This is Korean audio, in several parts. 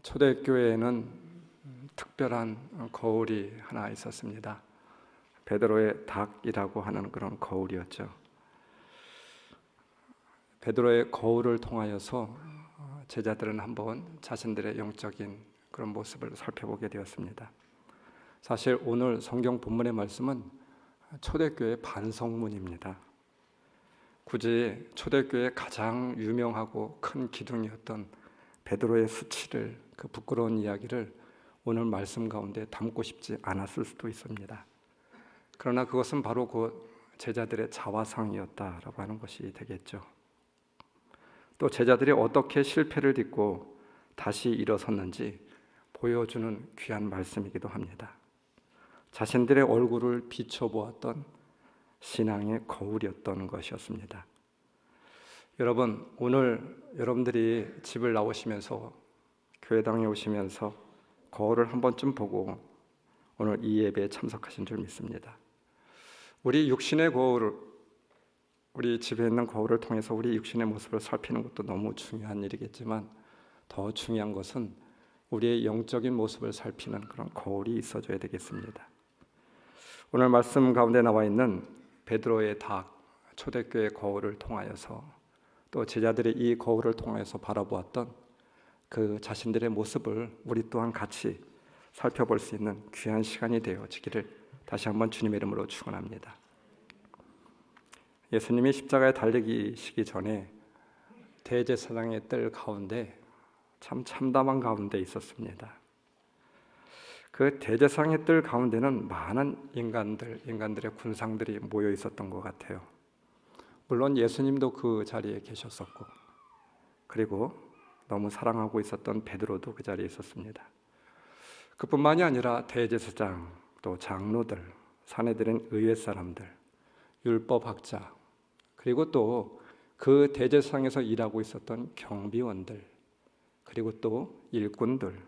초대교회에는 특별한 거울이 하나 있었습니다. 베드로의 닭이라고 하는 그런 거울이었죠. 베드로의 거울을 통하여서 제자들은 한번 자신들의 영적인 그런 모습을 살펴보게 되었습니다. 사실 오늘 성경 본문의 말씀은 초대교회 반성문입니다. 굳이 초대교회의 가장 유명하고 큰 기둥이었던 베드로의 수치를, 그 부끄러운 이야기를 오늘 말씀 가운데 담고 싶지 않았을 수도 있습니다. 그러나 그것은 바로 그 제자들의 자화상이었다라고 하는 것이 되겠죠. 또 제자들이 어떻게 실패를 딛고 다시 일어섰는지 보여주는 귀한 말씀이기도 합니다. 자신들의 얼굴을 비춰보았던 신앙의 거울이었던 것이었습니다. 여러분, 오늘 여러분들이 집을 나오시면서 교회당에 오시면서 거울을 한 번쯤 보고 오늘 이 예배에 참석하신 줄 믿습니다. 우리 육신의 거울, 우리 집에 있는 거울을 통해서 우리 육신의 모습을 살피는 것도 너무 중요한 일이겠지만 더 중요한 것은 우리의 영적인 모습을 살피는 그런 거울이 있어줘야 되겠습니다. 오늘 말씀 가운데 나와 있는 베드로의 닭, 초대교회 거울을 통하여서 또 제자들이 이 거울을 통해서 바라보았던 그 자신들의 모습을 우리 또한 같이 살펴볼 수 있는 귀한 시간이 되어지기를 다시 한번 주님의 이름으로 축원합니다. 예수님이 십자가에 달리시기 전에 대제사장의 뜰 가운데 참 참담한 가운데 있었습니다. 그 대제사장의 뜰 가운데는 많은 인간들의 군상들이 모여 있었던 것 같아요. 물론 예수님도 그 자리에 계셨었고, 그리고 너무 사랑하고 있었던 베드로도 그 자리에 있었습니다. 그뿐만이 아니라 대제사장, 또 장로들, 사내들인 의회 사람들, 율법학자, 그리고 또 그 대제사장에서 일하고 있었던 경비원들, 그리고 또 일꾼들,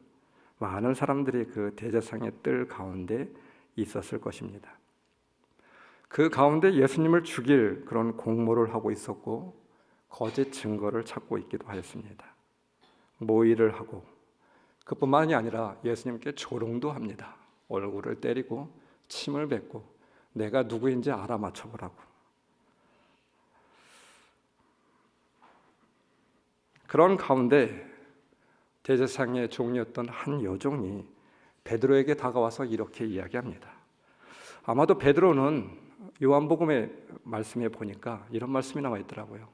많은 사람들이 그 대제사장의 뜰 가운데 있었을 것입니다. 그 가운데 예수님을 죽일 그런 공모를 하고 있었고 거짓 증거를 찾고 있기도 하였습니다. 모의를 하고 그뿐만이 아니라 예수님께 조롱도 합니다. 얼굴을 때리고 침을 뱉고 내가 누구인지 알아맞혀보라고. 그런 가운데 대제사장의 종이었던 한 여종이 베드로에게 다가와서 이렇게 이야기합니다. 아마도 베드로는 요한복음의 말씀에 보니까 이런 말씀이 나와 있더라고요.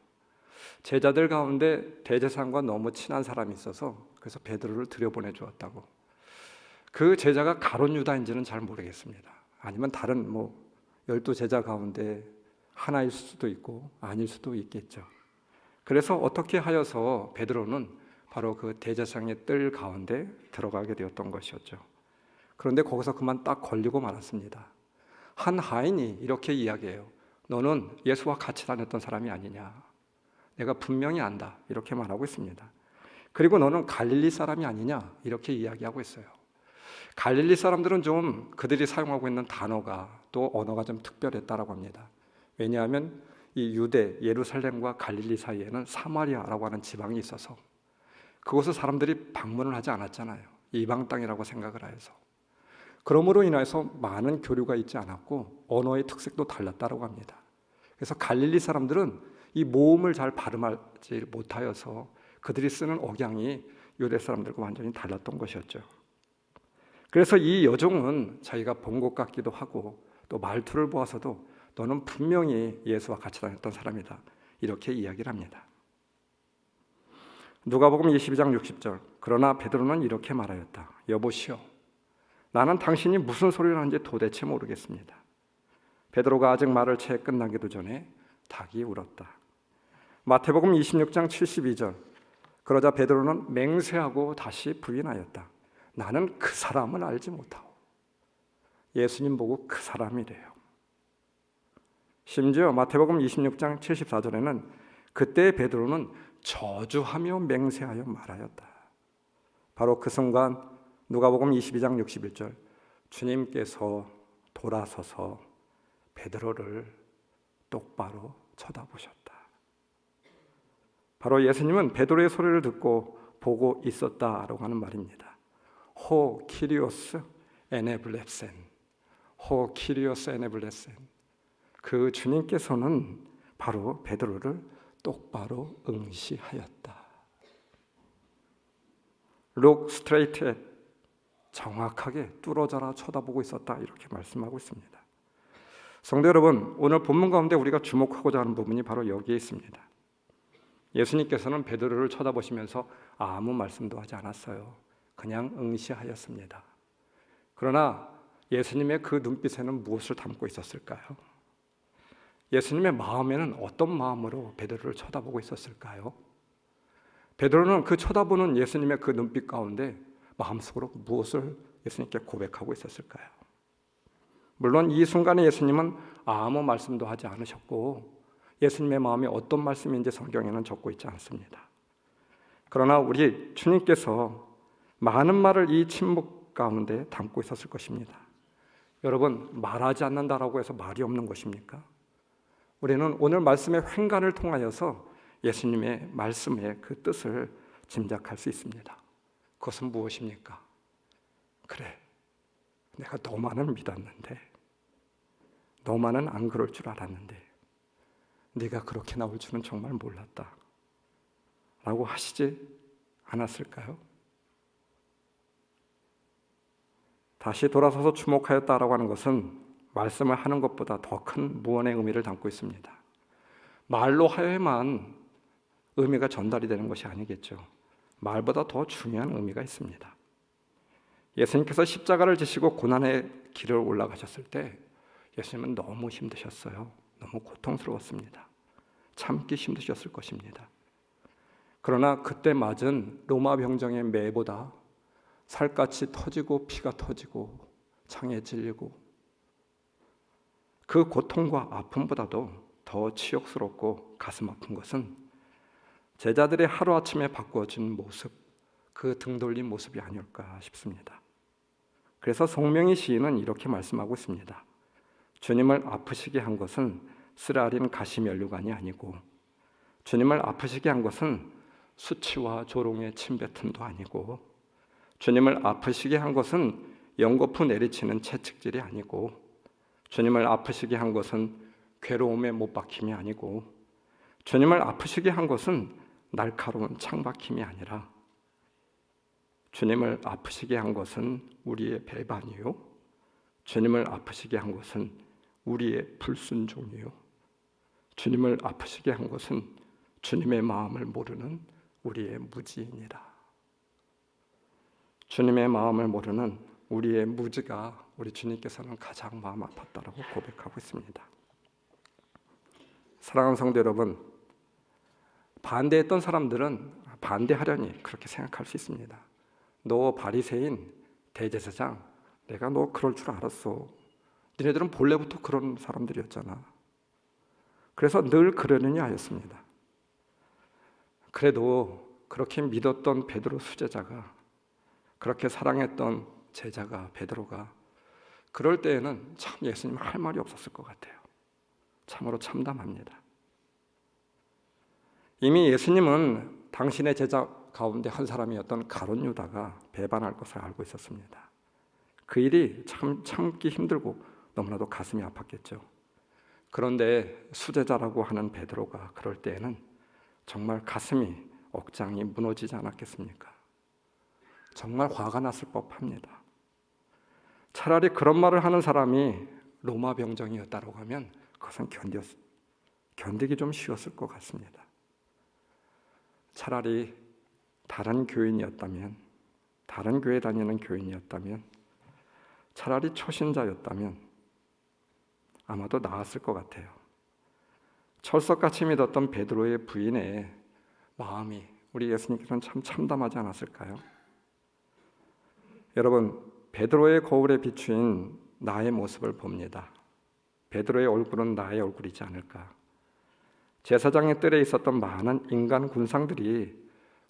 제자들 가운데 대제사장과 너무 친한 사람이 있어서 그래서 베드로를 들여보내 주었다고. 그 제자가 가룟 유다인지는 잘 모르겠습니다. 아니면 다른 12제자 가운데 하나일 수도 있고 아닐 수도 있겠죠. 그래서 어떻게 하여서 베드로는 바로 그 대제사장의 뜰 가운데 들어가게 되었던 것이었죠. 그런데 거기서 그만 딱 걸리고 말았습니다. 한 하인이 이렇게 이야기해요. 너는 예수와 같이 다녔던 사람이 아니냐. 내가 분명히 안다. 이렇게 말하고 있습니다. 그리고 너는 갈릴리 사람이 아니냐. 이렇게 이야기하고 있어요. 갈릴리 사람들은 좀 그들이 사용하고 있는 단어가 또 언어가 좀 특별했다라고 합니다. 왜냐하면 이 유대, 예루살렘과 갈릴리 사이에는 사마리아라고 하는 지방이 있어서 그곳을 사람들이 방문을 하지 않았잖아요. 이방 땅이라고 생각을 해서. 그러므로 인해서 많은 교류가 있지 않았고 언어의 특색도 달랐다고 합니다. 그래서 갈릴리 사람들은 이 모음을 잘 발음하지 못하여서 그들이 쓰는 억양이 유대 사람들과 완전히 달랐던 것이었죠. 그래서 이 여종은 자기가 본 것 같기도 하고 또 말투를 보아서도 너는 분명히 예수와 같이 다녔던 사람이다. 이렇게 이야기를 합니다. 누가복음 22장 60절. 그러나 베드로는 이렇게 말하였다. 여보시오. 나는 당신이 무슨 소리를 하는지 도대체 모르겠습니다. 베드로가 아직 말을 채 끝나기도 전에 닭이 울었다. 마태복음 26장 72절. 그러자 베드로는 맹세하고 다시 부인하였다. 나는 그 사람을 알지 못하오. 예수님 보고 그 사람이래요. 심지어 마태복음 26장 74절에는 그때 베드로는 저주하며 맹세하여 말하였다. 바로 그 순간 누가복음 22장 61절 주님께서 돌아서서 베드로를 똑바로 쳐다보셨다. 바로 예수님은 베드로의 소리를 듣고 보고 있었다라고 하는 말입니다. 호 키리오스 에네블레센, 호 키리오스 에네블레센. 그 주님께서는 바로 베드로를 똑바로 응시하였다. Look straight at, 정확하게 뚫어져라 쳐다보고 있었다, 이렇게 말씀하고 있습니다. 성도 여러분, 오늘 본문 가운데 우리가 주목하고자 하는 부분이 바로 여기에 있습니다. 예수님께서는 베드로를 쳐다보시면서 아무 말씀도 하지 않았어요. 그냥 응시하였습니다. 그러나 예수님의 그 눈빛에는 무엇을 담고 있었을까요? 예수님의 마음에는 어떤 마음으로 베드로를 쳐다보고 있었을까요? 베드로는 그 쳐다보는 예수님의 그 눈빛 가운데 마음속으로 무엇을 예수님께 고백하고 있었을까요? 물론 이 순간에 예수님은 아무 말씀도 하지 않으셨고 예수님의 마음이 어떤 말씀인지 성경에는 적고 있지 않습니다. 그러나 우리 주님께서 많은 말을 이 침묵 가운데 담고 있었을 것입니다. 여러분, 말하지 않는다라고 해서 말이 없는 것입니까? 우리는 오늘 말씀의 횡간을 통하여서 예수님의 말씀의 그 뜻을 짐작할 수 있습니다. 그것은 무엇입니까? 그래, 내가 너만은 믿었는데, 너만은 안 그럴 줄 알았는데 네가 그렇게 나올 줄은 정말 몰랐다 라고 하시지 않았을까요? 다시 돌아서서 주목하였다라고 하는 것은 말씀을 하는 것보다 더 큰 무언의 의미를 담고 있습니다. 말로 하여만 의미가 전달이 되는 것이 아니겠죠. 말보다 더 중요한 의미가 있습니다. 예수님께서 십자가를 지시고 고난의 길을 올라가셨을 때 예수님은 너무 힘드셨어요. 너무 고통스러웠습니다. 참기 힘드셨을 것입니다. 그러나 그때 맞은 로마 병정의 매보다 살갗이 터지고 피가 터지고 창에 찔리고 그 고통과 아픔보다도 더 치욕스럽고 가슴 아픈 것은 제자들의 하루아침에 바꿔진 모습, 그 등 돌린 모습이 아닐까 싶습니다. 그래서 송명희 시인은 이렇게 말씀하고 있습니다. 주님을 아프시게 한 것은 쓰라린 가시면류관이 아니고, 주님을 아프시게 한 것은 수치와 조롱의 침뱉음도 아니고, 주님을 아프시게 한 것은 연거푸 내리치는 채찍질이 아니고, 주님을 아프시게 한 것은 괴로움에 못 박힘이 아니고, 주님을 아프시게 한 것은 날카로운 창박힘이 아니라, 주님을 아프시게 한 것은 우리의 배반이요, 주님을 아프시게 한 것은 우리의 불순종이요, 주님을 아프시게 한 것은 주님의 마음을 모르는 우리의 무지이니라. 주님의 마음을 모르는 우리의 무지가 우리 주님께서는 가장 마음 아팠다라고 고백하고 있습니다. 사랑하는 성도 여러분, 반대했던 사람들은 반대하려니 그렇게 생각할 수 있습니다. 너 바리새인, 대제사장, 내가 너 그럴 줄 알았어. 니네들은 본래부터 그런 사람들이었잖아. 그래서 늘 그러느냐 하였습니다. 그래도 그렇게 믿었던 베드로 수제자가, 그렇게 사랑했던 제자가, 베드로가 그럴 때에는 참 예수님 할 말이 없었을 것 같아요. 참으로 참담합니다. 이미 예수님은 당신의 제자 가운데 한 사람이었던 가룟 유다가 배반할 것을 알고 있었습니다. 그 일이 참 참기 힘들고 너무나도 가슴이 아팠겠죠. 그런데 수제자라고 하는 베드로가 그럴 때에는 정말 가슴이, 억장이 무너지지 않았겠습니까? 정말 화가 났을 법합니다. 차라리 그런 말을 하는 사람이 로마 병정이었다고 하면 그것은 견디기 좀 쉬웠을 것 같습니다. 차라리 다른 교인이었다면, 다른 교회 다니는 교인이었다면, 차라리 초신자였다면 아마도 나았을 것 같아요. 철석같이 믿었던 베드로의 부인의 마음이 우리 예수님께서는 참 참담하지 않았을까요? 여러분, 베드로의 거울에 비추인 나의 모습을 봅니다. 베드로의 얼굴은 나의 얼굴이지 않을까? 제사장의 뜰에 있었던 많은 인간 군상들이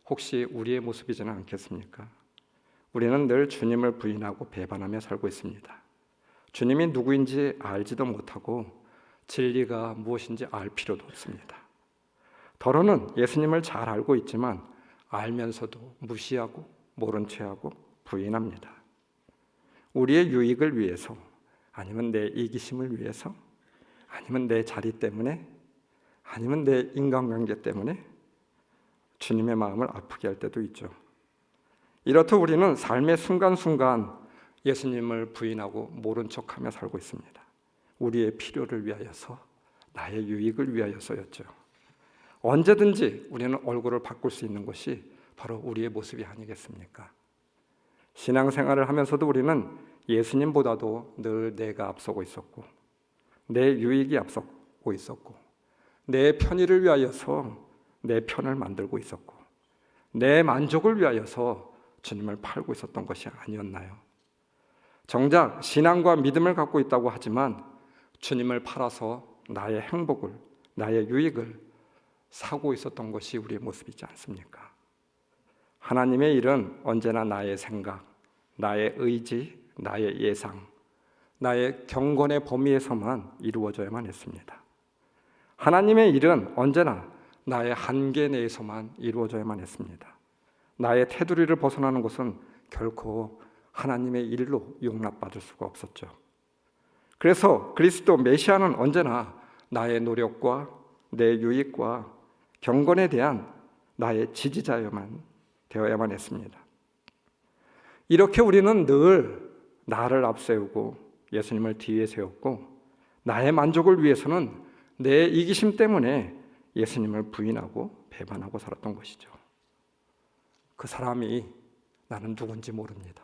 혹시 우리의 모습이지는 않겠습니까? 우리는 늘 주님을 부인하고 배반하며 살고 있습니다. 주님이 누구인지 알지도 못하고 진리가 무엇인지 알 필요도 없습니다. 더러는 예수님을 잘 알고 있지만 알면서도 무시하고 모른 체하고 부인합니다. 우리의 유익을 위해서, 아니면 내 이기심을 위해서, 아니면 내 자리 때문에, 아니면 내 인간관계 때문에 주님의 마음을 아프게 할 때도 있죠. 이렇듯 우리는 삶의 순간순간 예수님을 부인하고 모른 척하며 살고 있습니다. 우리의 필요를 위하여서, 나의 유익을 위하여서였죠. 언제든지 우리는 얼굴을 바꿀 수 있는 것이 바로 우리의 모습이 아니겠습니까? 신앙생활을 하면서도 우리는 예수님보다도 늘 내가 앞서고 있었고, 내 유익이 앞서고 있었고, 내 편의를 위하여서 내 편을 만들고 있었고, 내 만족을 위하여서 주님을 팔고 있었던 것이 아니었나요? 정작 신앙과 믿음을 갖고 있다고 하지만 주님을 팔아서 나의 행복을, 나의 유익을 사고 있었던 것이 우리의 모습이지 않습니까? 하나님의 일은 언제나 나의 생각, 나의 의지, 나의 예상, 나의 경건의 범위에서만 이루어져야만 했습니다. 하나님의 일은 언제나 나의 한계 내에서만 이루어져야만 했습니다. 나의 테두리를 벗어나는 것은 결코 하나님의 일로 용납받을 수가 없었죠. 그래서 그리스도 메시아는 언제나 나의 노력과 내 유익과 경건에 대한 나의 지지자여만 되어야만 했습니다. 이렇게 우리는 늘 나를 앞세우고 예수님을 뒤에 세웠고, 나의 만족을 위해서는 내 이기심 때문에 예수님을 부인하고 배반하고 살았던 것이죠. 그 사람이 나는 누군지 모릅니다.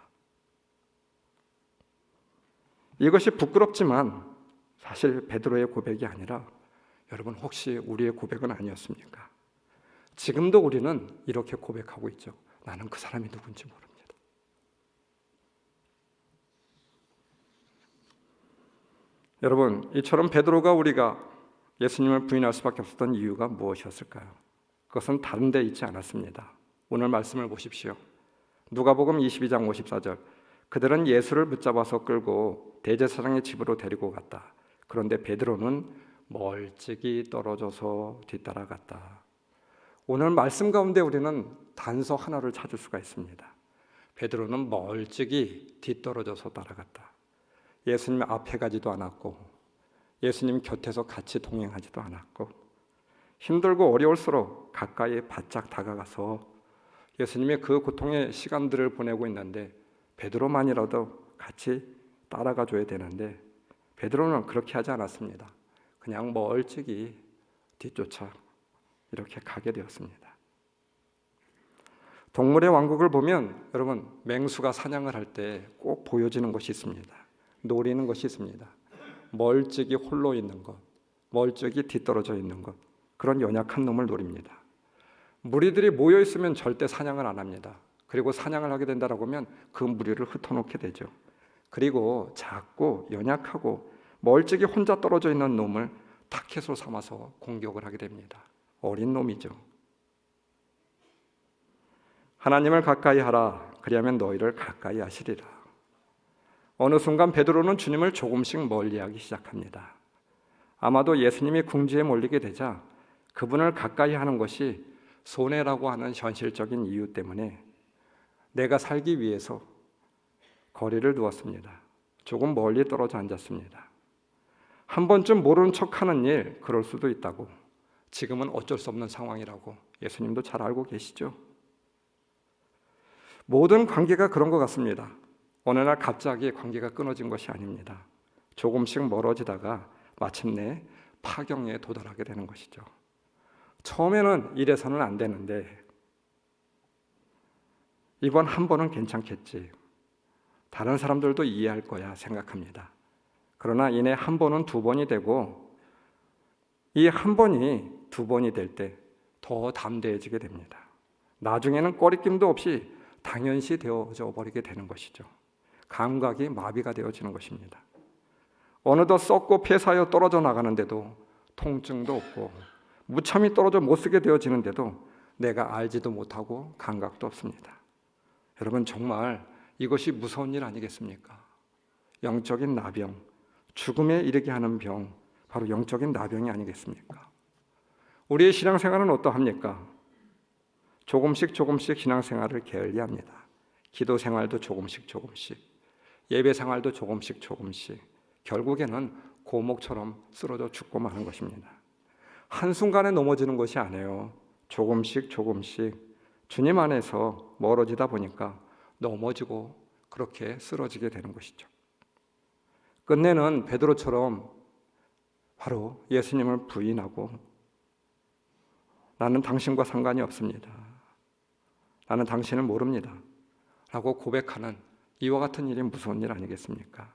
이것이 부끄럽지만 사실 베드로의 고백이 아니라 여러분 혹시 우리의 고백은 아니었습니까? 지금도 우리는 이렇게 고백하고 있죠. 나는 그 사람이 누군지 모릅니다. 여러분, 이처럼 베드로가 우리가 예수님을 부인할 수밖에 없었던 이유가 무엇이었을까요? 그것은 다른 데 있지 않았습니다. 오늘 말씀을 보십시오. 누가복음 22장 54절. 그들은 예수를 붙잡아서 끌고 대제사장의 집으로 데리고 갔다. 그런데 베드로는 멀찍이 떨어져서 뒤따라갔다. 오늘 말씀 가운데 우리는 단서 하나를 찾을 수가 있습니다. 베드로는 멀찍이 뒤떨어져서 따라갔다. 예수님 앞에 가지도 않았고, 예수님 곁에서 같이 동행하지도 않았고, 힘들고 어려울수록 가까이 바짝 다가가서 예수님의 그 고통의 시간들을 보내고 있는데 베드로만이라도 같이 따라가 줘야 되는데 베드로는 그렇게 하지 않았습니다. 그냥 멀찍이 뒤쫓아 이렇게 가게 되었습니다. 동물의 왕국을 보면 여러분, 맹수가 사냥을 할 때 꼭 보여지는 것이 있습니다. 노리는 것이 있습니다. 멀찍이 홀로 있는 것, 멀찍이 뒤떨어져 있는 것, 그런 연약한 놈을 노립니다. 무리들이 모여 있으면 절대 사냥을 안 합니다. 그리고 사냥을 하게 된다라고 하면 그 무리를 흩어놓게 되죠. 그리고 작고 연약하고 멀찍이 혼자 떨어져 있는 놈을 타켓으로 삼아서 공격을 하게 됩니다. 어린 놈이죠. 하나님을 가까이 하라. 그리하면 너희를 가까이 하시리라. 어느 순간 베드로는 주님을 조금씩 멀리하기 시작합니다. 아마도 예수님이 궁지에 몰리게 되자 그분을 가까이 하는 것이 손해라고 하는 현실적인 이유 때문에 내가 살기 위해서 거리를 두었습니다. 조금 멀리 떨어져 앉았습니다. 한 번쯤 모르는 척하는 일, 그럴 수도 있다고, 지금은 어쩔 수 없는 상황이라고 예수님도 잘 알고 계시죠. 모든 관계가 그런 것 같습니다. 어느 날 갑자기 관계가 끊어진 것이 아닙니다. 조금씩 멀어지다가 마침내 파경에 도달하게 되는 것이죠. 처음에는 이래서는 안 되는데 이번 한 번은 괜찮겠지, 다른 사람들도 이해할 거야 생각합니다. 그러나 이내 한 번은 두 번이 되고 이 한 번이 두 번이 될 때 더 담대해지게 됩니다. 나중에는 꺼리낌도 없이 당연시 되어져 버리게 되는 것이죠. 감각이 마비가 되어지는 것입니다. 어느덧 썩고 폐사하여 떨어져 나가는데도 통증도 없고 무참히 떨어져 못쓰게 되어지는데도 내가 알지도 못하고 감각도 없습니다. 여러분, 정말 이것이 무서운 일 아니겠습니까? 영적인 나병, 죽음에 이르게 하는 병, 바로 영적인 나병이 아니겠습니까? 우리의 신앙생활은 어떠합니까? 조금씩 신앙생활을 게을리합니다. 기도 생활도 조금씩, 예배 생활도 조금씩, 결국에는 고목처럼 쓰러져 죽고 마는 것입니다. 한순간에 넘어지는 것이 아니에요. 조금씩 주님 안에서 멀어지다 보니까 넘어지고 그렇게 쓰러지게 되는 것이죠. 끝내는 베드로처럼 바로 예수님을 부인하고 나는 당신과 상관이 없습니다. 나는 당신을 모릅니다. 라고 고백하는 이와 같은 일이 무서운 일 아니겠습니까?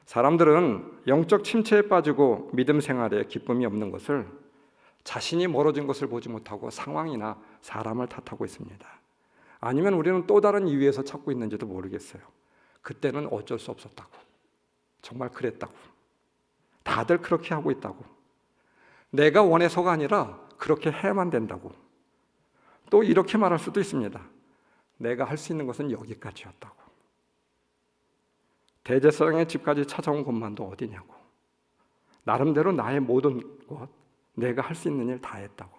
사람들은 영적 침체에 빠지고 믿음 생활에 기쁨이 없는 것을 자신이 멀어진 것을 보지 못하고 상황이나 사람을 탓하고 있습니다. 아니면 우리는 또 다른 이유에서 찾고 있는지도 모르겠어요. 그때는 어쩔 수 없었다고. 정말 그랬다고. 다들 그렇게 하고 있다고. 내가 원해서가 아니라 그렇게 해야만 된다고. 또 이렇게 말할 수도 있습니다. 내가 할 수 있는 것은 여기까지였다고. 대제사장의 집까지 찾아온 것만도 어디냐고. 나름대로 나의 모든 것, 내가 할 수 있는 일 다 했다고.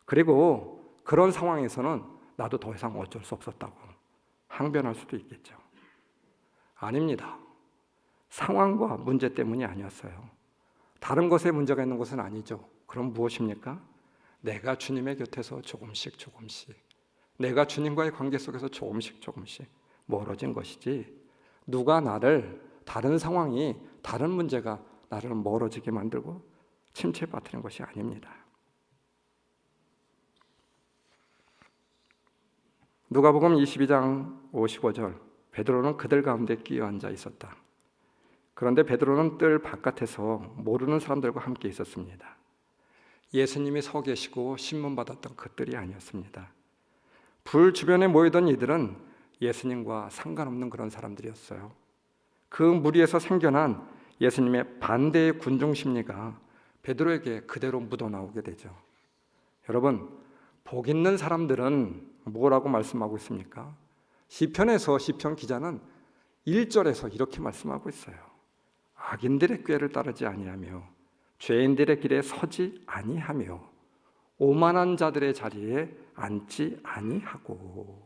그리고 그런 상황에서는 나도 더 이상 어쩔 수 없었다고 항변할 수도 있겠죠. 아닙니다. 상황과 문제 때문이 아니었어요. 다른 것에 문제가 있는 것은 아니죠. 그럼 무엇입니까? 내가 주님의 곁에서 조금씩 내가 주님과의 관계 속에서 조금씩 멀어진 것이지, 누가 나를, 다른 상황이, 다른 문제가 나를 멀어지게 만들고 침체에 빠뜨린 것이 아닙니다. 누가복음 22장 55절, 베드로는 그들 가운데 끼어 앉아 있었다. 그런데 베드로는 뜰 바깥에서 모르는 사람들과 함께 있었습니다. 예수님이 서 계시고 신문받았던 그 뜰이 아니었습니다. 불 주변에 모이던 이들은 예수님과 상관없는 그런 사람들이었어요. 그 무리에서 생겨난 예수님의 반대의 군중 심리가 베드로에게 그대로 묻어나오게 되죠. 여러분, 복 있는 사람들은 뭐라고 말씀하고 있습니까? 시편에서 시편 기자는 1절에서 이렇게 말씀하고 있어요. 악인들의 꾀를 따르지 아니하며 죄인들의 길에 서지 아니하며 오만한 자들의 자리에 앉지 아니하고.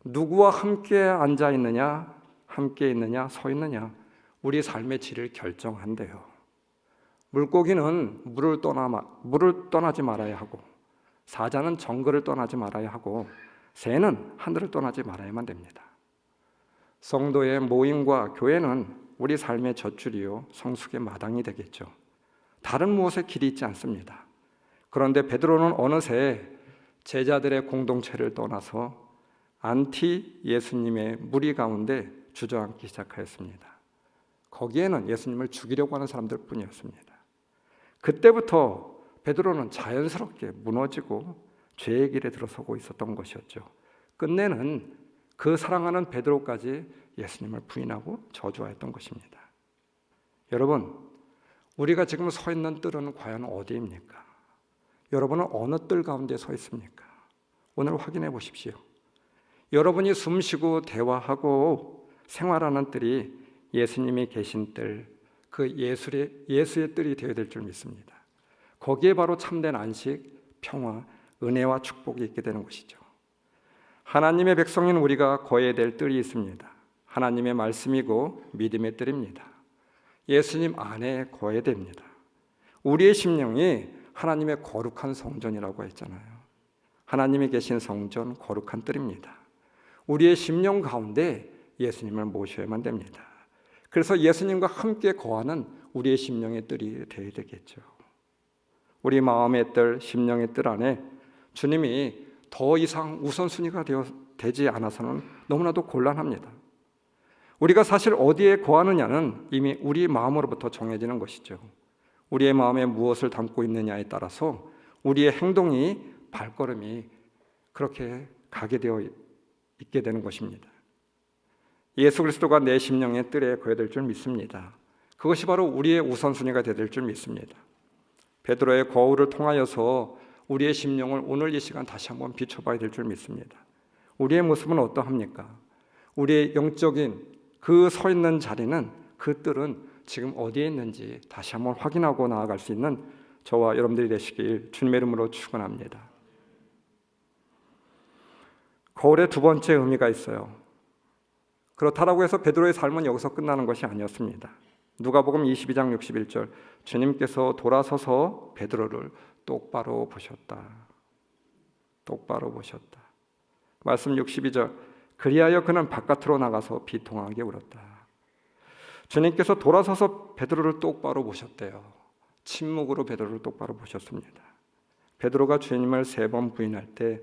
누구와 함께 앉아 있느냐, 함께 있느냐, 서 있느냐, 우리 삶의 질을 결정한대요. 물고기는 물을 떠나지 말아야 하고, 사자는 정글을 떠나지 말아야 하고, 새는 하늘을 떠나지 말아야만 됩니다. 성도의 모임과 교회는 우리 삶의 젖줄이요 성숙의 마당이 되겠죠. 다른 무엇에 길이 있지 않습니다. 그런데 베드로는 어느새 제자들의 공동체를 떠나서 안티 예수님의 무리 가운데 주저앉기 시작하였습니다. 거기에는 예수님을 죽이려고 하는 사람들 뿐이었습니다. 그때부터 베드로는 자연스럽게 무너지고 죄의 길에 들어서고 있었던 것이었죠. 끝내는 그 사랑하는 베드로까지 예수님을 부인하고 저주하였던 것입니다. 여러분, 우리가 지금 서 있는 뜰은 과연 어디입니까? 여러분은 어느 뜰 가운데 서 있습니까? 오늘 확인해 보십시오. 여러분이 숨쉬고 대화하고 생활하는 뜰이 예수님이 계신 뜰, 그 예수의 뜰이 되어야 될 줄 믿습니다. 거기에 바로 참된 안식, 평화, 은혜와 축복이 있게 되는 것이죠. 하나님의 백성인 우리가 거해야 될 뜰이 있습니다. 하나님의 말씀이고 믿음의 뜰입니다. 예수님 안에 거해야 됩니다. 우리의 심령이 하나님의 거룩한 성전이라고 했잖아요. 하나님이 계신 성전, 거룩한 뜰입니다. 우리의 심령 가운데 예수님을 모셔야만 됩니다. 그래서 예수님과 함께 거하는 우리의 심령의 뜰이 되어야 되겠죠. 우리 마음의 뜰, 심령의 뜰 안에 주님이 더 이상 우선순위가 되지 않아서는 너무나도 곤란합니다. 우리가 사실 어디에 거하느냐는 이미 우리 마음으로부터 정해지는 것이죠. 우리의 마음에 무엇을 담고 있느냐에 따라서 우리의 행동이, 발걸음이 그렇게 가게 되어 있게 되는 것입니다. 예수 그리스도가 내 심령의 뜰에 거해야 될 줄 믿습니다. 그것이 바로 우리의 우선순위가 되어야 될 줄 믿습니다. 베드로의 거울을 통하여서 우리의 심령을 오늘 이 시간 다시 한번 비춰봐야 될 줄 믿습니다. 우리의 모습은 어떠합니까? 우리의 영적인 그 서 있는 자리는, 그 뜰은 지금 어디에 있는지 다시 한번 확인하고 나아갈 수 있는 저와 여러분들이 되시길 주님의 이름으로 축원합니다. 거울의 두 번째 의미가 있어요. 그렇다라고 해서 베드로의 삶은 여기서 끝나는 것이 아니었습니다. 누가복음 22장 61절, 주님께서 돌아서서 베드로를 똑바로 보셨다. 똑바로 보셨다. 말씀 62절, 그리하여 그는 바깥으로 나가서 비통하게 울었다. 주님께서 돌아서서 베드로를 똑바로 보셨대요. 침묵으로 베드로를 똑바로 보셨습니다. 베드로가 주님을 3번 부인할 때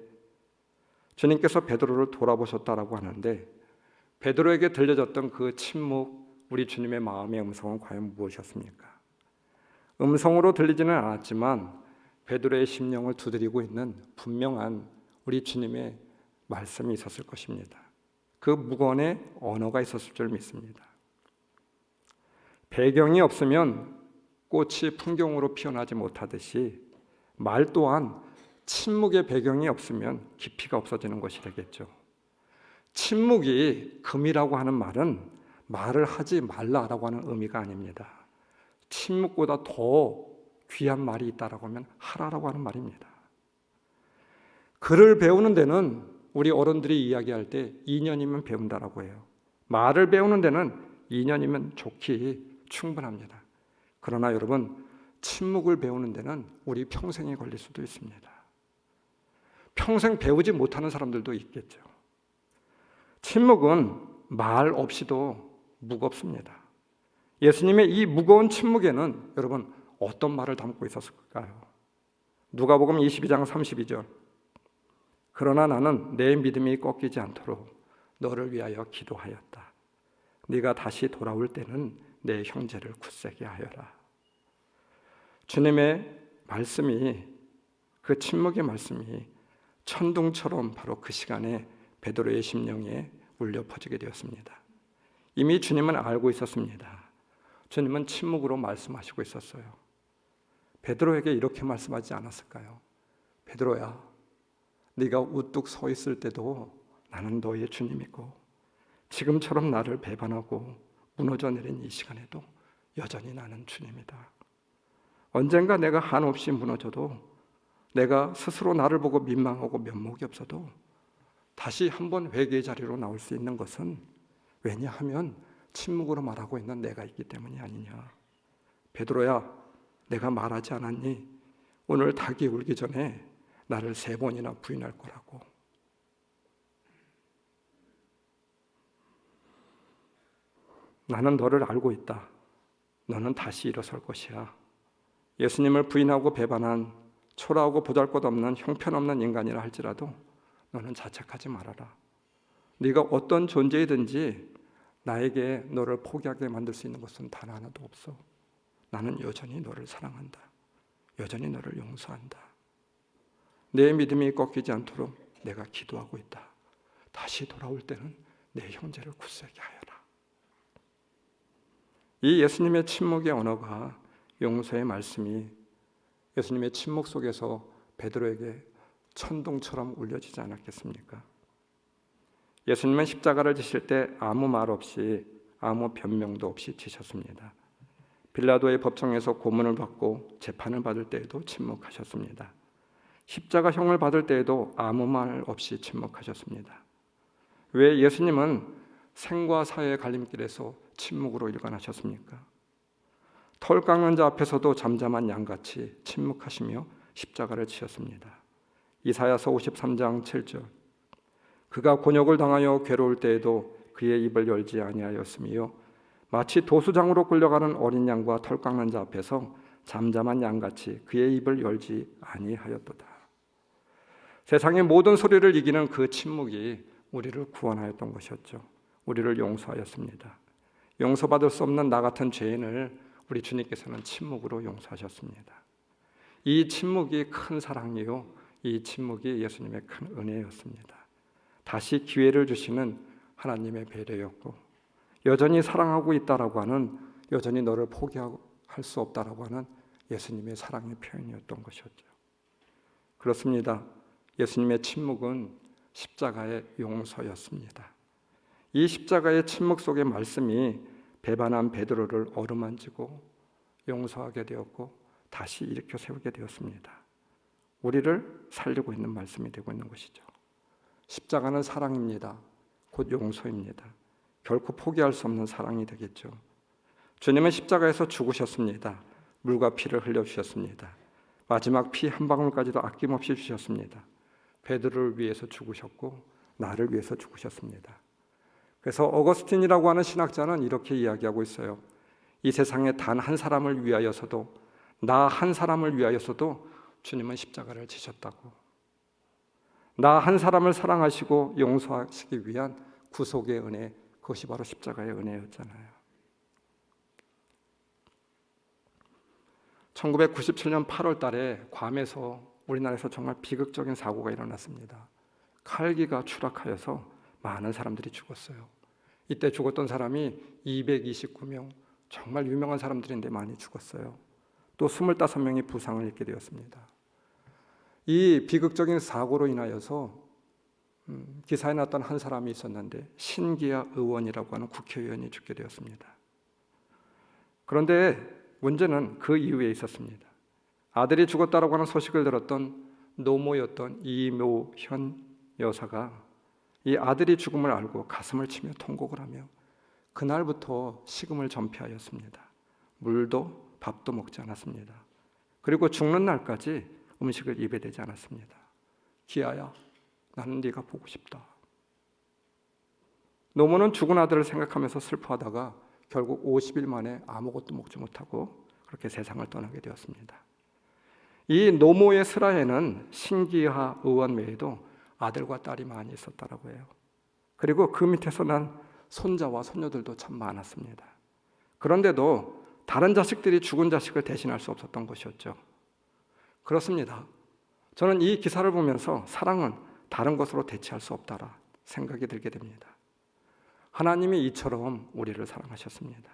주님께서 베드로를 돌아보셨다라고 하는데, 베드로에게 들려졌던 그 침묵, 우리 주님의 마음의 음성은 과연 무엇이었습니까? 음성으로 들리지는 않았지만 베드로의 심령을 두드리고 있는 분명한 우리 주님의 말씀이 있었을 것입니다. 그 묵언의 언어가 있었을 줄 믿습니다. 배경이 없으면 꽃이 풍경으로 피어나지 못하듯이 말 또한 침묵의 배경이 없으면 깊이가 없어지는 것이 되겠죠. 침묵이 금이라고 하는 말은 말을 하지 말라라고 하는 의미가 아닙니다. 침묵보다 더 귀한 말이 있다라고 하면 하라라고 하는 말입니다. 글을 배우는 데는 우리 어른들이 이야기할 때 2년이면 배운다라고 해요. 말을 배우는 데는 2년이면 좋기 충분합니다. 그러나 여러분, 침묵을 배우는 데는 우리 평생이 걸릴 수도 있습니다. 평생 배우지 못하는 사람들도 있겠죠. 침묵은 말 없이도 무겁습니다. 예수님의 이 무거운 침묵에는 여러분 어떤 말을 담고 있었을까요? 누가복음 22장 32절, 그러나 나는 내 믿음이 꺾이지 않도록 너를 위하여 기도하였다. 네가 다시 돌아올 때는 내 형제를 굳세게 하여라. 주님의 말씀이, 그 침묵의 말씀이 천둥처럼 바로 그 시간에 베드로의 심령에 울려 퍼지게 되었습니다. 이미 주님은 알고 있었습니다. 주님은 침묵으로 말씀하시고 있었어요. 베드로에게 이렇게 말씀하지 않았을까요? 베드로야, 네가 우뚝 서 있을 때도 나는 너의 주님이고, 지금처럼 나를 배반하고 무너져 내린 이 시간에도 여전히 나는 주님이다. 언젠가 내가 한없이 무너져도, 내가 스스로 나를 보고 민망하고 면목이 없어도 다시 한번 회개의 자리로 나올 수 있는 것은, 왜냐하면 침묵으로 말하고 있는 내가 있기 때문이 아니냐. 베드로야, 내가 말하지 않았니? 오늘 닭이 울기 전에 나를 3번이나 부인할 거라고. 나는 너를 알고 있다. 너는 다시 일어설 것이야. 예수님을 부인하고 배반한 초라하고 보잘것없는 형편없는 인간이라 할지라도 너는 자책하지 말아라. 네가 어떤 존재이든지 나에게 너를 포기하게 만들 수 있는 것은 단 하나도 없어. 나는 여전히 너를 사랑한다. 여전히 너를 용서한다. 내 믿음이 꺾이지 않도록 내가 기도하고 있다. 다시 돌아올 때는 내 형제를 굳세게 하여라. 이 예수님의 침묵의 언어가, 용서의 말씀이 예수님의 침묵 속에서 베드로에게 천둥처럼 울려지지 않았겠습니까? 예수님은 십자가를 지실 때 아무 말 없이, 아무 변명도 없이 지셨습니다. 빌라도의 법정에서 고문을 받고 재판을 받을 때에도 침묵하셨습니다. 십자가형을 받을 때에도 아무 말 없이 침묵하셨습니다. 왜 예수님은 생과 사의 갈림길에서 침묵으로 일관하셨습니까? 털 깎는 자 앞에서도 잠잠한 양같이 침묵하시며 십자가를 지셨습니다. 이사야서 53장 7절, 그가 곤욕을 당하여 괴로울 때에도 그의 입을 열지 아니하였으며 마치 도수장으로 끌려가는 어린 양과 털 깎는 자 앞에서 잠잠한 양같이 그의 입을 열지 아니하였도다. 세상의 모든 소리를 이기는 그 침묵이 우리를 구원하였던 것이었죠. 우리를 용서하였습니다. 용서받을 수 없는 나 같은 죄인을 우리 주님께서는 침묵으로 용서하셨습니다. 이 침묵이 큰 사랑이요, 이 침묵이 예수님의 큰 은혜였습니다. 다시 기회를 주시는 하나님의 배려였고, 여전히 사랑하고 있다라고 하는, 여전히 너를 포기할 수 없다라고 하는 예수님의 사랑의 표현이었던 것이었죠. 그렇습니다. 예수님의 침묵은 십자가의 용서였습니다. 이 십자가의 침묵 속의 말씀이 배반한 베드로를 어루만지고 용서하게 되었고, 다시 일으켜 세우게 되었습니다. 우리를 살리고 있는 말씀이 되고 있는 것이죠. 십자가는 사랑입니다. 곧 용서입니다. 결코 포기할 수 없는 사랑이 되겠죠. 주님은 십자가에서 죽으셨습니다. 물과 피를 흘려주셨습니다. 마지막 피 한 방울까지도 아낌없이 주셨습니다. 베드로를 위해서 죽으셨고 나를 위해서 죽으셨습니다. 그래서 어거스틴이라고 하는 신학자는 이렇게 이야기하고 있어요. 이 세상에 단 한 사람을 위하여서도, 나 한 사람을 위하여서도 주님은 십자가를 지셨다고. 나 한 사람을 사랑하시고 용서하시기 위한 구속의 은혜, 그것이 바로 십자가의 은혜였잖아요. 1997년 8월 달에 괌에서 우리나라에서 정말 비극적인 사고가 일어났습니다. 칼기가 추락하여서 많은 사람들이 죽었어요. 이때 죽었던 사람이 229명, 정말 유명한 사람들인데 많이 죽었어요. 또 25명이 부상을 입게 되었습니다. 이 비극적인 사고로 인하여서 기사에 났던 한 사람이 있었는데 신기아 의원이라고 하는 국회의원이 죽게 되었습니다. 그런데 문제는 그 이후에 있었습니다. 아들이 죽었다라고 하는 소식을 들었던 노모였던 이묘현 여사가 이 아들이 죽음을 알고 가슴을 치며 통곡을 하며 그날부터 식음을 전폐하였습니다. 물도 밥도 먹지 않았습니다. 그리고 죽는 날까지 음식을 입에 대지 않았습니다. 기아야, 나는 네가 보고 싶다. 노모는 죽은 아들을 생각하면서 슬퍼하다가 결국 50일 만에 아무것도 먹지 못하고 그렇게 세상을 떠나게 되었습니다. 이 노모의 슬하에는 신기하 의원 외에도 아들과 딸이 많이 있었다라고 해요. 그리고 그 밑에서 난 손자와 손녀들도 참 많았습니다. 그런데도 다른 자식들이 죽은 자식을 대신할 수 없었던 것이었죠. 그렇습니다. 저는 이 기사를 보면서 사랑은 다른 것으로 대체할 수 없다라 생각이 들게 됩니다. 하나님이 이처럼 우리를 사랑하셨습니다.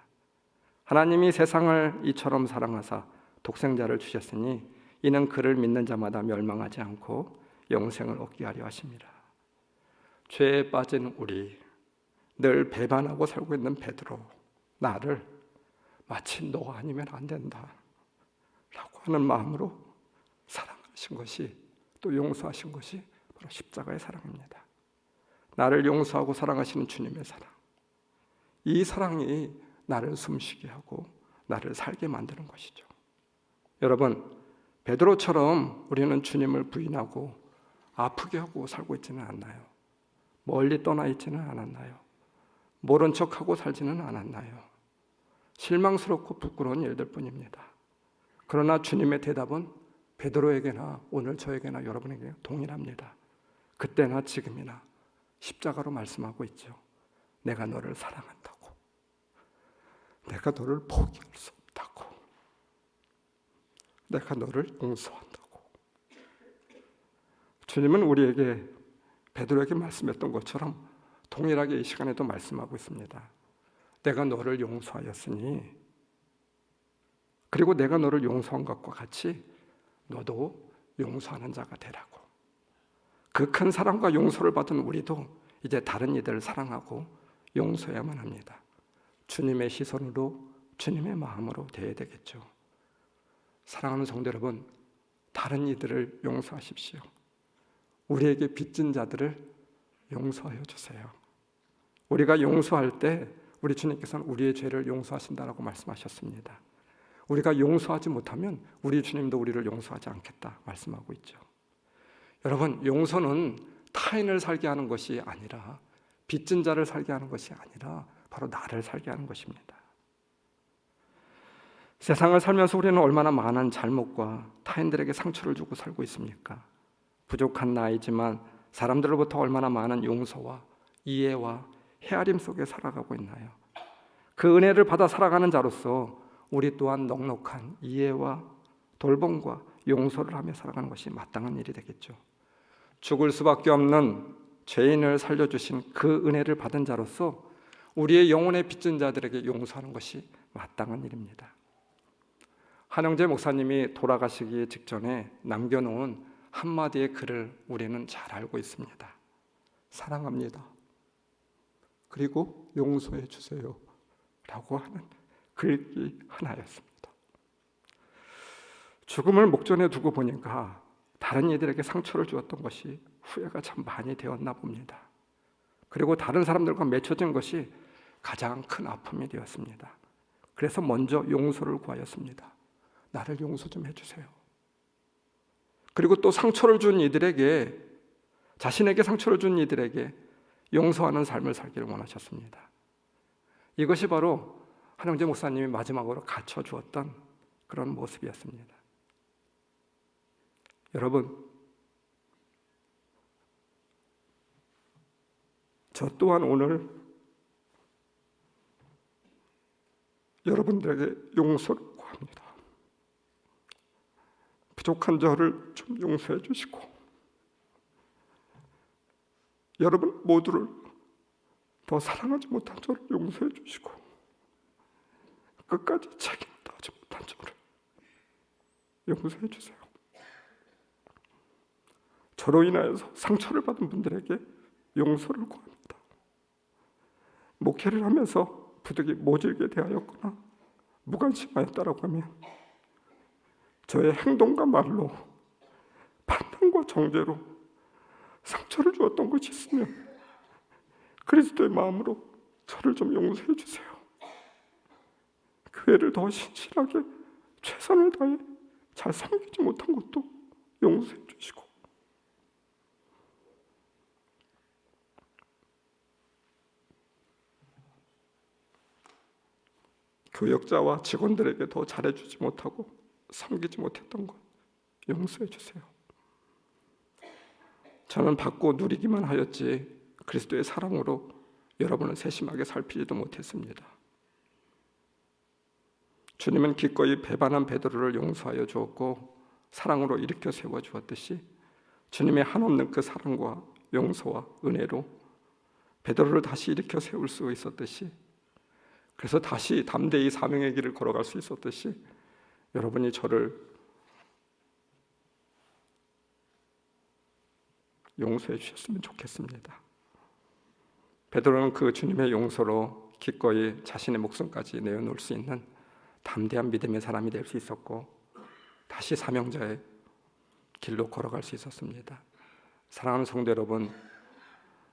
하나님이 세상을 이처럼 사랑하사 독생자를 주셨으니 이는 그를 믿는 자마다 멸망하지 않고 영생을 얻게 하려 하심이라. 죄에 빠진 우리, 늘 배반하고 살고 있는 베드로, 나를 마치 너 아니면 안 된다 라고 하는 마음으로 사랑하신 것이, 또 용서하신 것이 바로 십자가의 사랑입니다. 나를 용서하고 사랑하시는 주님의 사랑, 이 사랑이 나를 숨쉬게 하고 나를 살게 만드는 것이죠. 여러분, 베드로처럼 우리는 주님을 부인하고 아프게 하고 살고 있지는 않나요? 멀리 떠나 있지는 않았나요? 모른 척하고 살지는 않았나요? 실망스럽고 부끄러운 일들 뿐입니다. 그러나 주님의 대답은 베드로에게나 오늘 저에게나 여러분에게 동일합니다. 그때나 지금이나 십자가로 말씀하고 있죠. 내가 너를 사랑한다고. 내가 너를 포기할 수 없다고. 내가 너를 용서한다고. 주님은 우리에게 베드로에게 말씀했던 것처럼 동일하게 이 시간에도 말씀하고 있습니다. 내가 너를 용서하였으니, 그리고 내가 너를 용서한 것과 같이 너도 용서하는 자가 되라고. 그 큰 사랑과 용서를 받은 우리도 이제 다른 이들을 사랑하고 용서해야만 합니다. 주님의 시선으로, 주님의 마음으로 대해야 되겠죠. 사랑하는 성도 여러분, 다른 이들을 용서하십시오. 우리에게 빚진 자들을 용서하여 주세요. 우리가 용서할 때 우리 주님께서는 우리의 죄를 용서하신다라고 말씀하셨습니다. 우리가 용서하지 못하면 우리 주님도 우리를 용서하지 않겠다 말씀하고 있죠. 여러분, 용서는 타인을 살게 하는 것이 아니라, 빚진 자를 살게 하는 것이 아니라 바로 나를 살게 하는 것입니다. 세상을 살면서 우리는 얼마나 많은 잘못과 타인들에게 상처를 주고 살고 있습니까? 부족한 나이지만 사람들로부터 얼마나 많은 용서와 이해와 헤아림 속에 살아가고 있나요? 그 은혜를 받아 살아가는 자로서 우리 또한 넉넉한 이해와 돌봄과 용서를 하며 살아가는 것이 마땅한 일이 되겠죠. 죽을 수밖에 없는 죄인을 살려주신 그 은혜를 받은 자로서 우리의 영혼에 빚진 자들에게 용서하는 것이 마땅한 일입니다. 한영재 목사님이 돌아가시기 직전에 남겨놓은 한마디의 글을 우리는 잘 알고 있습니다. 사랑합니다. 그리고 용서해 주세요 라고 하는 글이 하나였습니다. 죽음을 목전에 두고 보니까 다른 이들에게 상처를 주었던 것이 후회가 참 많이 되었나 봅니다. 그리고 다른 사람들과 맺혀진 것이 가장 큰 아픔이 되었습니다. 그래서 먼저 용서를 구하였습니다. 나를 용서 좀 해주세요. 그리고 또 상처를 준 이들에게, 자신에게 상처를 준 이들에게 용서하는 삶을 살기를 원하셨습니다. 이것이 바로 한영재 목사님이 마지막으로 갖춰 주었던 그런 모습이었습니다. 여러분, 저 또한 오늘 여러분들에게 용서를 구합니다. 부족한 저를 좀 용서해 주시고, 여러분 모두를 더 사랑하지 못한 저를 용서해 주시고, 끝까지 책임을 다하지 못한 저를 용서해 주세요. 저로 인하여서 상처를 받은 분들에게 용서를 구합니다. 목회를 하면서 부득이 모질게 대하였거나 무관심하였다라고 하면 저의 행동과 말로, 판단과 정죄로 상처를 주었던 것이 있으면 그리스도의 마음으로 저를 좀 용서해 주세요. 교회를 더 신실하게 최선을 다해 잘 섬기지 못한 것도 용서해 주시고, 교역자와 직원들에게 더 잘해주지 못하고 섬기지 못했던 것 용서해 주세요. 저는 받고 누리기만 하였지 그리스도의 사랑으로 여러분을 세심하게 살피지도 못했습니다. 주님은 기꺼이 배반한 베드로를 용서하여 주었고 사랑으로 일으켜 세워 주었듯이 주님의 한없는 그 사랑과 용서와 은혜로 베드로를 다시 일으켜 세울 수 있었듯이, 그래서 다시 담대히 사명의 길을 걸어갈 수 있었듯이 여러분이 저를 용서해 주셨으면 좋겠습니다. 베드로는 그 주님의 용서로 기꺼이 자신의 목숨까지 내어놓을 수 있는 담대한 믿음의 사람이 될 수 있었고, 다시 사명자의 길로 걸어갈 수 있었습니다. 사랑하는 성도 여러분,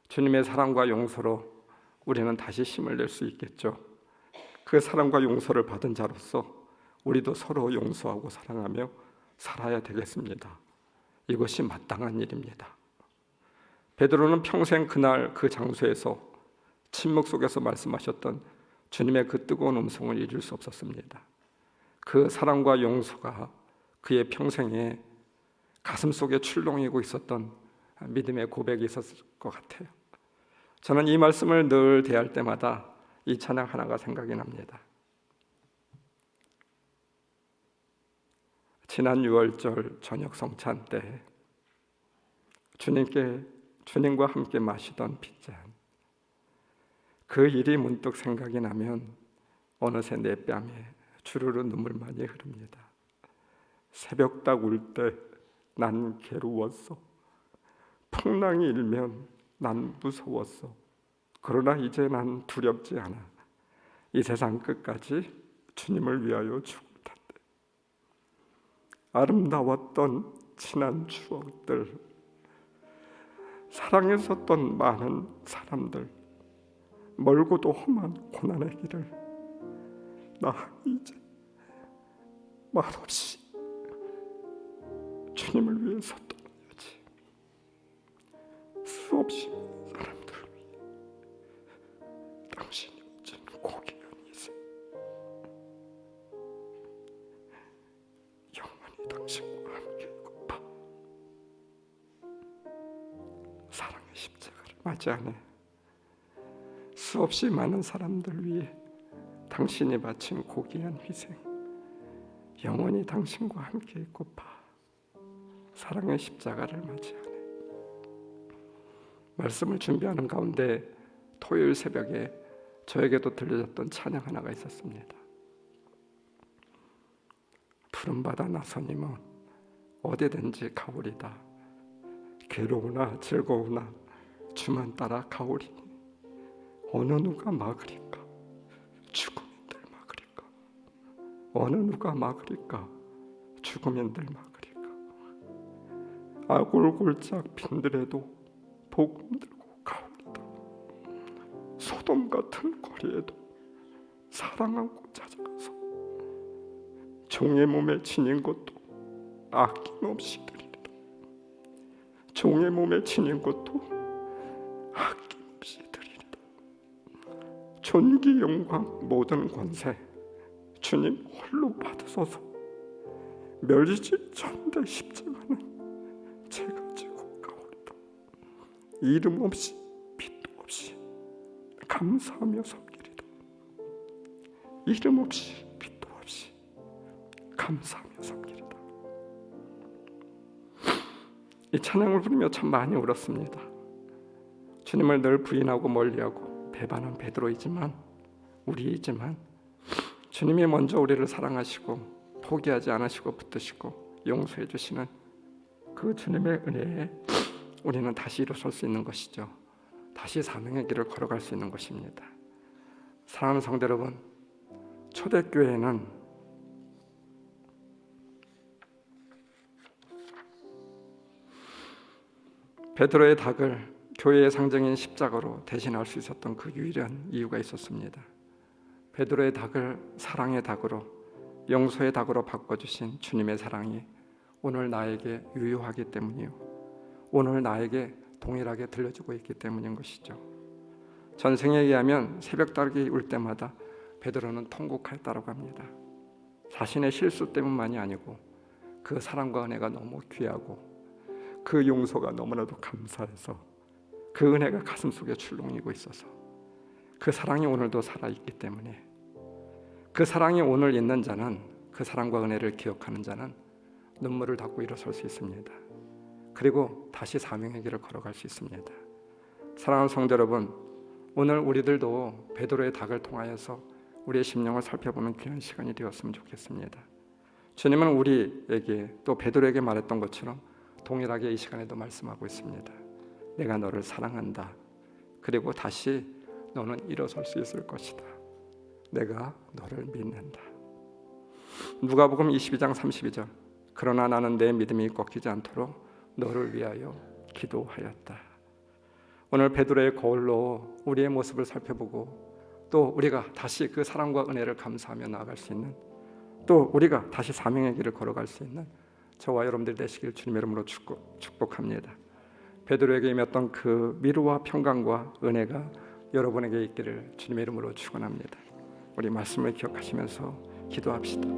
주님의 사랑과 용서로 우리는 다시 힘을 낼 수 있겠죠. 그 사랑과 용서를 받은 자로서 우리도 서로 용서하고 사랑하며 살아야 되겠습니다. 이것이 마땅한 일입니다. 베드로는 평생 그날 그 장소에서 침묵 속에서 말씀하셨던 주님의 그 뜨거운 음성을 잊을 수 없었습니다. 그 사랑과 용서가 그의 평생에 가슴 속에 출렁이고 있었던 믿음의 고백이 있었을 것 같아요. 저는 이 말씀을 늘 대할 때마다 이 찬양 하나가 생각이 납니다. 지난 6월절 저녁 성찬 때 주님과 함께 마시던 빗잔, 그 일이 문득 생각이 나면 어느새 내 뺨에 주르르 눈물만이 흐릅니다. 새벽닭 울 때 난 괴로웠어. 풍랑이 일면 난 무서웠어. 그러나 이제 난 두렵지 않아. 이 세상 끝까지 주님을 위하여 죽을 텐데. 아름다웠던 지난 추억들, 사랑했었던 많은 사람들, 멀고도 험한 고난의 길을 나 이제 말없이 주님을 위해서 떠나야지. 수없이 사람들 위해 당신이 어쩐 고귀한 이세, 영원히 당신과 함께하고파 사랑의 십자가를 맞이하네. 수없이 많은 사람들 위해 당신이 바친 고귀한 희생, 영원히 당신과 함께 있고파 사랑의 십자가를 맞이하네. 말씀을 준비하는 가운데 토요일 새벽에 저에게도 들려졌던 찬양 하나가 있었습니다. 푸른바다 나서님은 어디든지 가오리다. 괴로우나 즐거우나 주만 따라 가오리니 어느 누가 막으리까? 죽음인들 막으리까? 어느 누가 막으리까? 죽음인들 막으리까. 아골골짝 빈들에도 복음 들고 가오리다. 소돔 같은 거리에도 사랑하고 찾아가서 종의 몸에 지닌 것도 아낌없이 드리리라. 종의 몸에 지닌 것도 아낌없이 드리리라. 존귀 영광 모든 권세 주님 홀로 받으소서. 멸지 천대 십자가는 제가 지고 가오리다. 이름 없이 빛도 없이 감사하며 섬기리다. 이름 없이 빛도 없이 감사하며 섬기리다. 이 찬양을 부르며 참 많이 울었습니다. 주님을 늘 부인하고 멀리하고 배반한 베드로이지만 우리이지만 주님이 먼저 우리를 사랑하시고 포기하지 않으시고 붙드시고 용서해 주시는 그 주님의 은혜에 우리는 다시 일어설 수 있는 것이죠. 다시 사명의 길을 걸어갈 수 있는 것입니다. 사랑하는 성도 여러분, 초대교회는 베드로의 닭을 교회의 상징인 십자가로 대신할 수 있었던 그 유일한 이유가 있었습니다. 베드로의 닭을 사랑의 닭으로, 용서의 닭으로 바꿔주신 주님의 사랑이 오늘 나에게 유효하기 때문이요, 오늘 나에게 동일하게 들려주고 있기 때문인 것이죠. 전생에 의하면 새벽닭이 울 때마다 베드로는 통곡했다고 합니다. 자신의 실수 때문만이 아니고 그 사랑과 은혜가 너무 귀하고 그 용서가 너무나도 감사해서 그 은혜가 가슴속에 출렁이고 있어서 그 사랑이 오늘도 살아있기 때문에 그 사랑이 오늘 있는 자는, 그 사랑과 은혜를 기억하는 자는 눈물을 닦고 일어설 수 있습니다. 그리고 다시 사명의 길을 걸어갈 수 있습니다. 사랑하는 성도 여러분, 오늘 우리들도 베드로의 닭을 통하여서 우리의 심령을 살펴보는 귀한 시간이 되었으면 좋겠습니다. 주님은 우리에게 또 베드로에게 말했던 것처럼 동일하게 이 시간에도 말씀하고 있습니다. 내가 너를 사랑한다. 그리고 다시 너는 일어설 수 있을 것이다. 내가 너를 믿는다. 누가복음 22장 32절. 그러나 나는 내 믿음이 꺾이지 않도록 너를 위하여 기도하였다. 오늘 베드로의 거울로 우리의 모습을 살펴보고 또 우리가 다시 그 사랑과 은혜를 감사하며 나아갈 수 있는, 또 우리가 다시 사명의 길을 걸어갈 수 있는 저와 여러분들 되시길 주님의 이름으로 축복합니다. 베드로에게 임했던 그 위로와 평강과 은혜가 여러분에게 있기를 주님의 이름으로 축원합니다. 우리 말씀을 기억하시면서 기도합시다.